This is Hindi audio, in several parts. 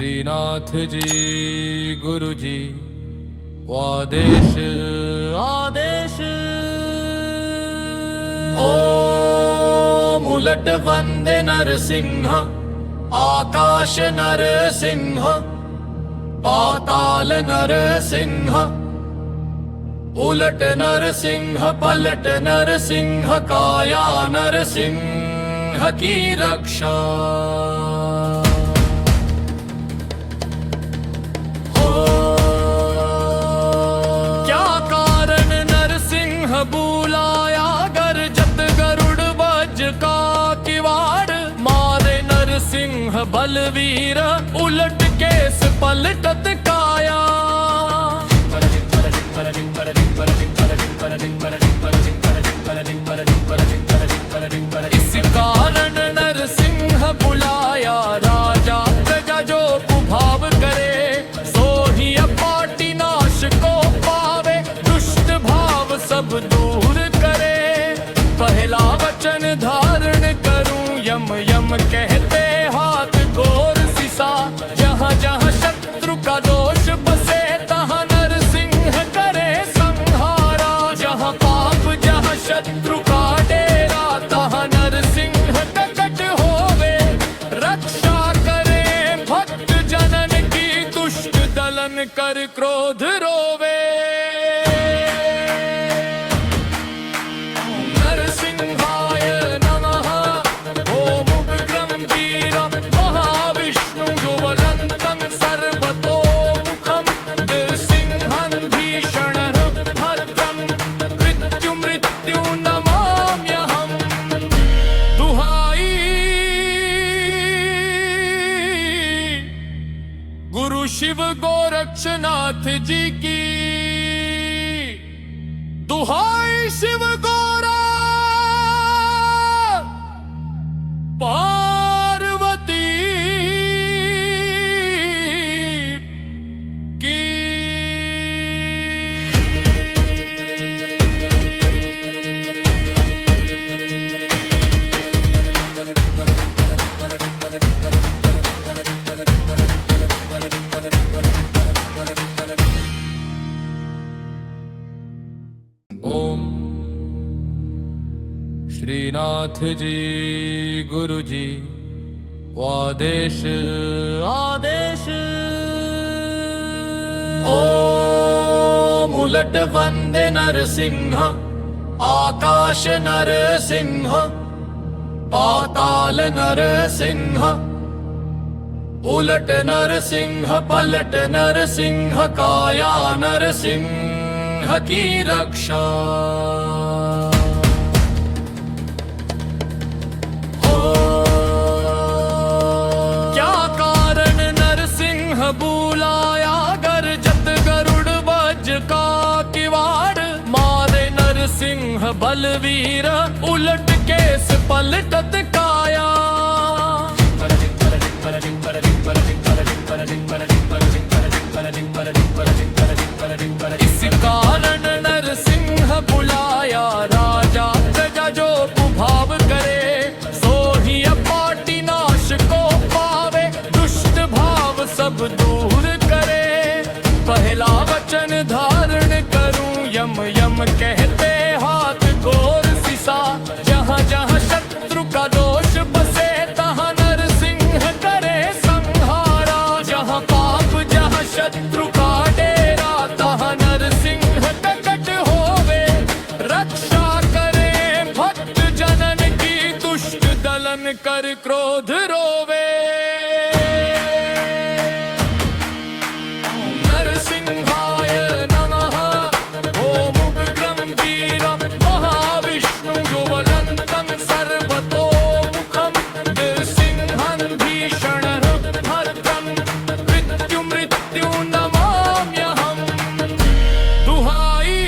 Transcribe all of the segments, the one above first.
श्रीनाथ जी गुरु जी आदेश आदेश। ओम उलट वंदे नरसिंह आकाश नरसिंह पाताल नरसिंह उलट नरसिंह पलट नरसिंह काया नरसिंह की रक्षा। क्या कारण नरसिंह बुलाया गरजत गरुड़ बज का किवाड़। मारे नरसिंह बलवीर उलट केस पलटत काया। इस कारण नरसिंह बुलाया राजा प्रजा जो कुभाव करे। सो ही पाटी नाश को पावे दुष्ट भाव सब दूर करे। पहला वचन धारण करूं यम यम कहते हाथ घोर सिसा। जहाँ जहाँ शत्रु का दोष बसे तहाँ नरसिंह करे संहारा। जहाँ पाप जहाँ शत्रु का डेरा तहाँ नरसिंह प्रकट होवे। रक्षा करे भक्त जनन की दुष्ट दलन कर क्रोध रोवे। नरसिंहाय नमः ओम उग्रं वीरं महाविष्णु ज्वलन्तं सर्वतोमुखं। नृसिंहं भीषणं भद्रं मृत्यु नमाम्यहम्। दुहाई गुरु शिव गोरक्षनाथ जी की। दुहाई शिव गोरा पार्वती की। ओम श्रीनाथ जी गुरु जी आदेश आदेश। ओम उलट वंदे नरसिंह आकाश नरसिंह पाताल नरसिंह उलट नरसिंह पलट नरसिंह काया नरसिंह की रक्षा। क्या कारण नरसिंह बुलाया गरजत गरुड़ बज का किवाड़। मारे नरसिंह बलवीर उलट केस पलटत काया। इस कारण नरसिंह बुलाया राजा प्रजा जो कुभाव करे। सो ही पाटी नाश को पावे दुष्ट भाव सब दूर करे। पहला वचन धारण करूं यम यम कहते हाथ घोर सिसा। जहाँ जहाँ शत्रु का दोष बसे तहाँ नरसिंह करे संहारा। जहाँ पाप जहाँ शत्रु का डेरा तहाँ नरसिंह प्रकट होवे। रक्षा करे भक्त जनन की दुष्ट दलन कर क्रोध रोवे। नरसिंहाय नमः ओम उग्रं वीरं महाविष्णु ज्वलन्तं सर्वतोमुखं। नृसिंहं भीषणं भद्रं मृत्यु नमाम्यहम्। दुहाई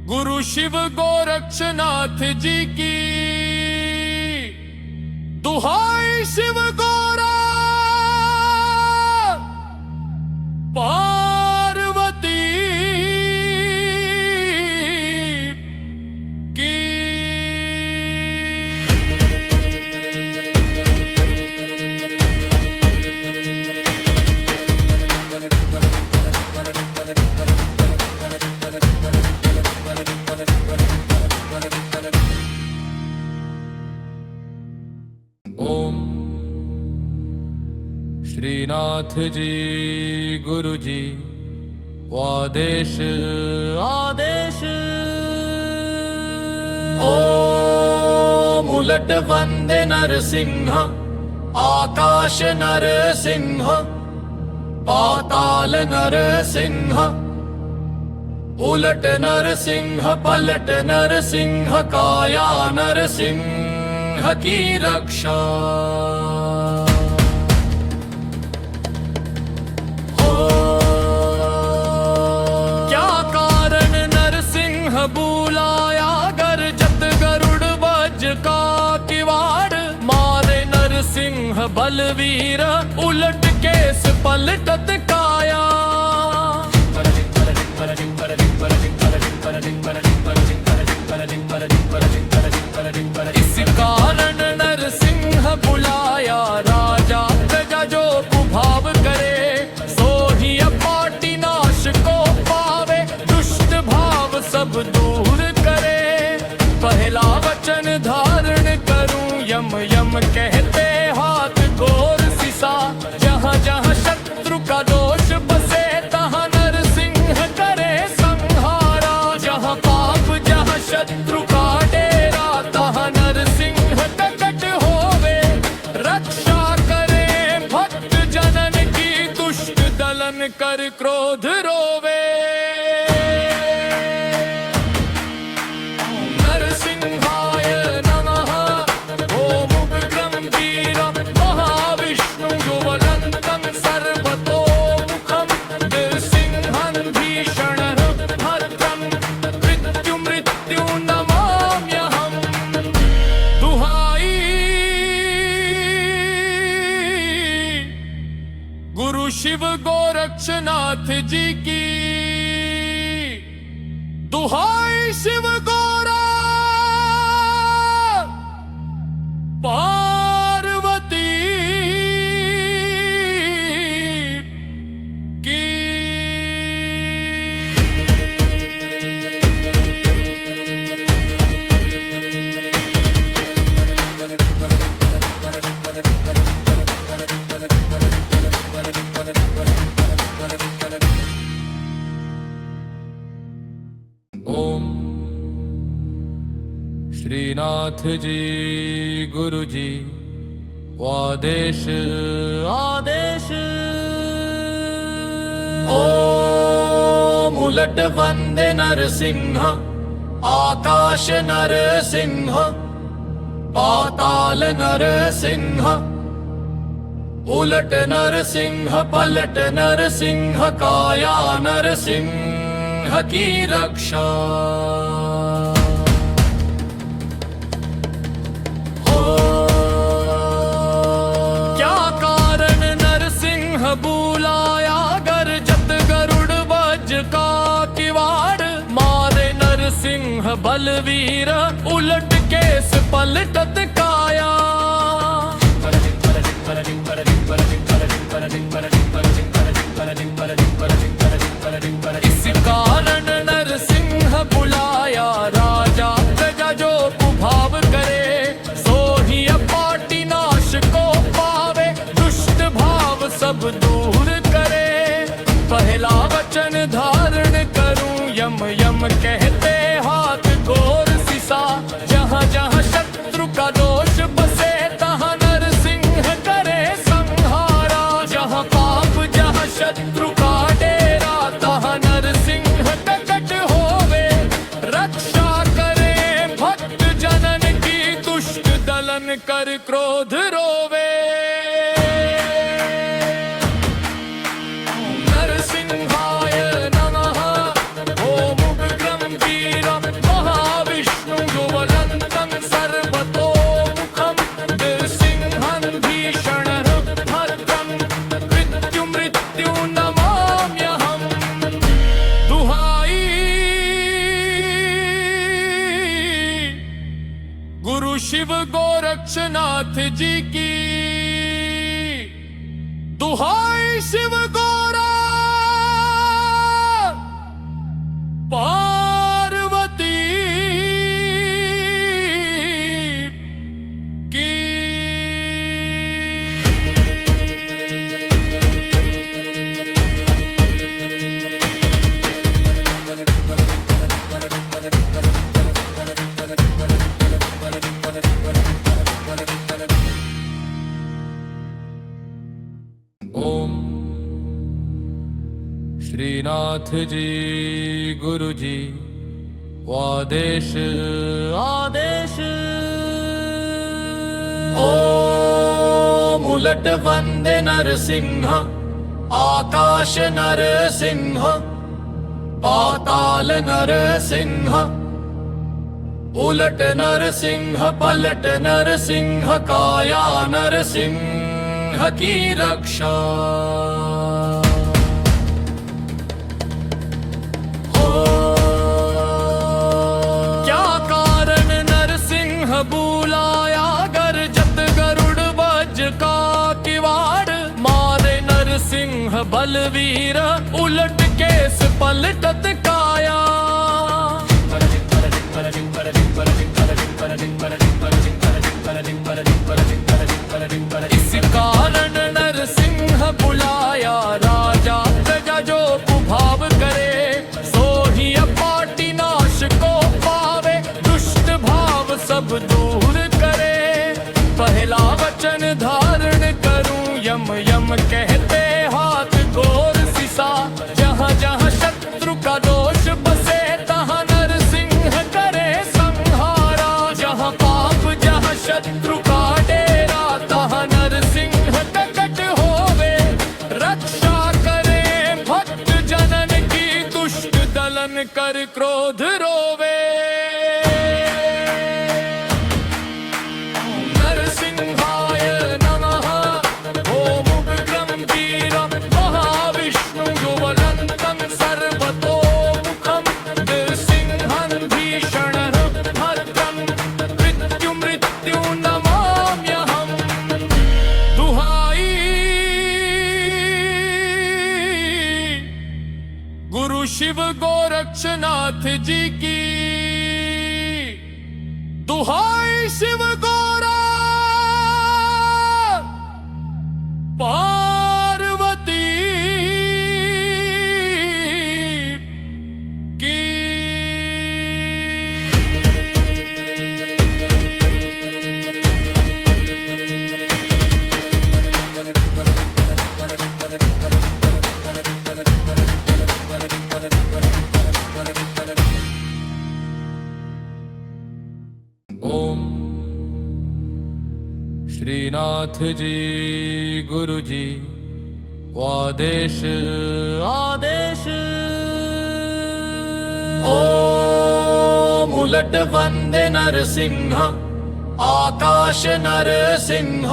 गुरु शिव गोरक्षनाथ जी की। दुहाई शिव गोरा पार्वती की। श्रीनाथ जी गुरु जी आदेश आदेश। ओम उलट वंदे नरसिंह आकाश नरसिंह पाताल नरसिंह उलट नरसिंह पलट नरसिंह काया नरसिंह की रक्षा। क्या कारण नरसिंह बुलाया गरजत गरुड़ बज का किवाड़। मारे नरसिंह बलवीर उलट केस पलटत काया। इस कारण नरसिंह बुलाया राजा प्रजा जो कुभाव करे। सो ही पाटी नाश को पावे दुष्ट भाव सब दूर करे। पहला वचन धारण करूं यम यम कहते हाथ घोर सिसा। जहाँ जहाँ शत्रु का दोष बसे तहाँ नरसिंह करे संहारा। जहाँ पाप जहाँ शत्रु का डेरा तहाँ नरसिंह प्रकट होवे। रक्षा करे भक्त जनन की दुष्ट दलन कर क्रोध रोवे। नरसिंहाय नमः ओम उग्रं वीरं महाविष्णुं युवलन्तं सर्वतोमुखं। नृसिंहं भीषणं भद्रं मृत्युं नमाम्यहम्। दुहाई गुरु शिव गोरक्षनाथ जी की। दुहाई शिव गोरा पार्वती की। ओम श्रीनाथ जी गुरु जी आदेश आदेश। ओम उलट वंदे नरसिंह आकाश नरसिंह पाताल नरसिंह उलट नरसिंह पलट नरसिंह काया नरसिंह की रक्षा। क्या कारण नरसिंह बुलाया गरजत गरुड़ बज का किवाड़। मारे नरसिंह बलवीर उलट केस पलटत काया। इस कारण नरसिंह बुलाया राजा प्रजा जो कुभाव करे। सो ही पाटी नाश को पावे दुष्ट भाव सब दूर करे। पहला वचन धारण करूं यम यम कहते हाथ घोर सिसा। जहाँ जहाँ शत्रु का दोष बसे तहाँ नरसिंह करे संहारा। जहाँ पाप जहाँ शत्रु का डेरा तहाँ नरसिंह प्रकट होवे। रक्षा करे भक्त जनन की दुष्ट दलन कर क्रोध रोवे। नरसिंहाय नमः ओम उग्रं वीरं महाविष्णुं युवलन्तं सर्वतोमुखं। नृसिंहं भीषणं भद्रं मृत्युं नमाम्यहम्। दुहाई गुरु शिव गोरक्षनाथ जी की। दुहाई शिव गोरा पार्वती की। श्रीनाथ जी गुरु जी आदेश आदेश। ओम उलट वंदे नरसिंह आकाश नरसिंह पाताल नरसिंह उलट नरसिंह पलट नरसिंह काया नरसिंह की रक्षा। क्या कारण नरसिंह बुलाया गरजत गरुड़ बज का किवाड़। मारे नरसिंह बलवीर उलट केस पलटत काया। इस कारण नरसिंह बुलाया राजा प्रजा जो कुभाव करे। सो ही अपाटी नाश को पावे दुष्ट भाव सब दूर करे। पहला वचन धारण करूं यम यम कहते हाथ गोर सिसा। जहाँ जहाँ शत्रु का दोष बसे तहाँ नरसिंह करे संहारा। जहाँ पाप जहाँ शत्रु का डेरा तहाँ नरसिंह प्रकट होवे। रक्षा करे भक्त जनन की दुष्ट दलन कर क्रोध रोवे। नरसिंहाय नमः ओम उग्रं वीरं महाविष्णु युवलन्तं सर्वतोमुखं नृसिंहं भीषणं भद्रं मृत्यु नमाम्यहम्। दुहाई गुरु शिव गोरक्षनाथ जी की। दुहाई शिव गोरा पार्वती की। ओम श्रीनाथ जी गुरु जी आदेश आदेश। ओम उलट वंदे नरसिंह आकाश नरसिंह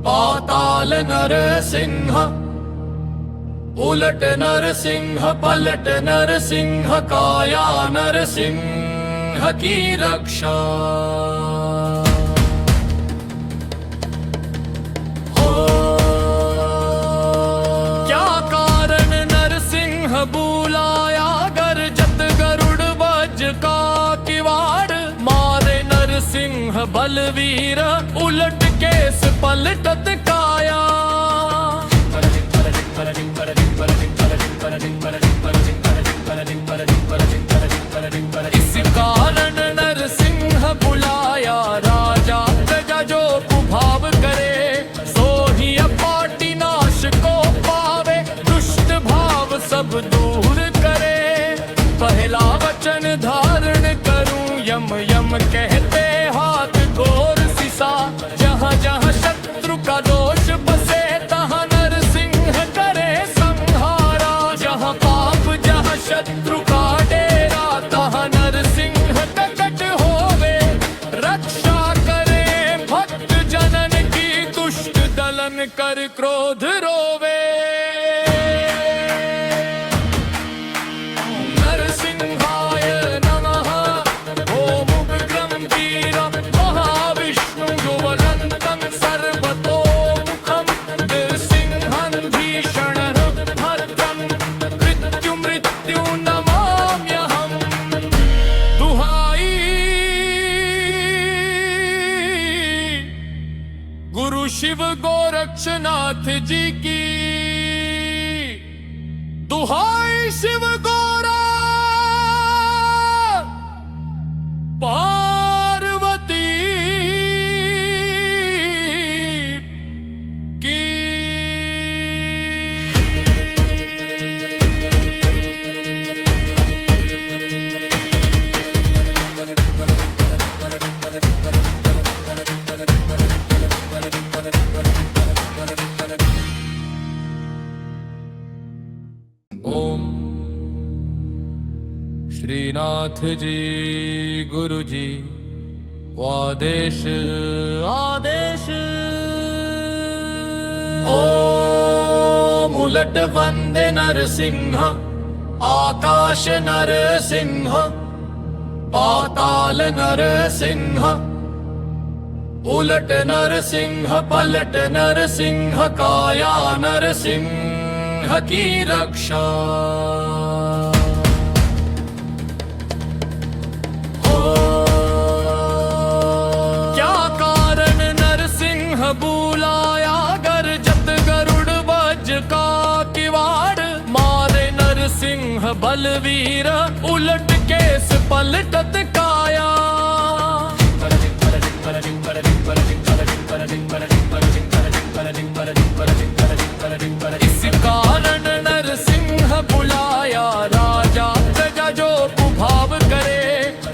पाताल नरसिंह उलट नरसिंह पलट नरसिंह काया नरसिंह की रक्षा। क्या कारण नरसिंह बुलाया गरजत गरुड़ बज का किवाड़। मारे नरसिंह बलवीर उलट केस पलटत काया। इस कारण नरसिंह बुलाया राजा प्रजा जो कुभाव करे। सो ही अपाटी नाश को पावे दुष्ट भाव सब दूर करे। पहला वचन धारण करूं यम यम कहते हाथ घोर सिसा। जहाँ जहाँ शत्रु का दोष बसे तहाँ नरसिंह करे संहारा। जहाँ पाप जहाँ शत्रु का डेरा तहाँ नरसिंह प्रकट होवे। रक्षा करे भक्त जनन की दुष्ट दलन कर क्रोध रोवे। नरसिंहाय नमः ओम उग्रं वीरं महाविष्णु युवलन्तं सर्वतोमुखं नृसिंहं भीषणं भद्रं मृत्यु नमाम्यहम्। दुहाई गुरु शिव गोरक्षनाथ जी की। दुहाई शिव गोरा पार्वती की। नाथ जी गुरु जी आदेश आदेश। ओम उलट वंदे नरसिंह आकाश नरसिंह पाताल नरसिंह उलट नरसिंह पलट नरसिंह काया नरसिंह की रक्षा। क्या कारण नरसिंह बुलाया गरजत गरुड़ वज का किवाड़। मारे नरसिंह बलवीर उलट केस पलटत काया। इस कारण नरसिंह बुलाया राजा प्रजा जो कुभाव करे।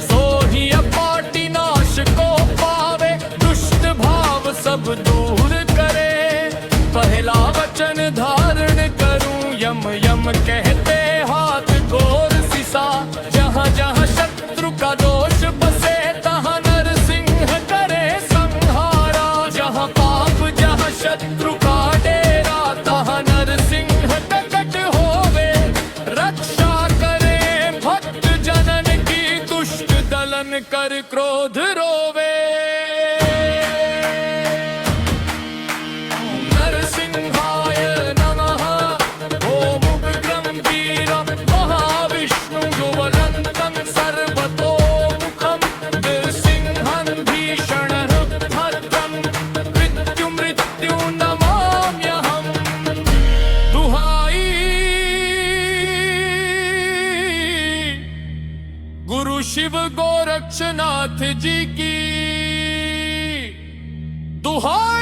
सो ही अपाटी नाश को पावे दुष्ट भाव सब दूर करे। पहला वचन धारण करूं यम यम कहते हाथ घोर सिसा। जहाँ जहाँ शत्रु का दोष बसे तहाँ नरसिंह करे संहारा। जहाँ पाप जहाँ शत्रु का डेरा तहाँ नरसिंह प्रकट होवे। रक्षा करे भक्त जनन की दुष्ट दलन कर क्रोध रोवे। नरसिंहाय नमः ओम उग्रं वीरं महाविष्णु युवलन्तं सर्वतोमुखं नृसिंहं भीषणं भद्रं मृत्यु नमाम्यहम्। दुहाई गुरु शिव गोरक्षनाथ जी की दुहाई।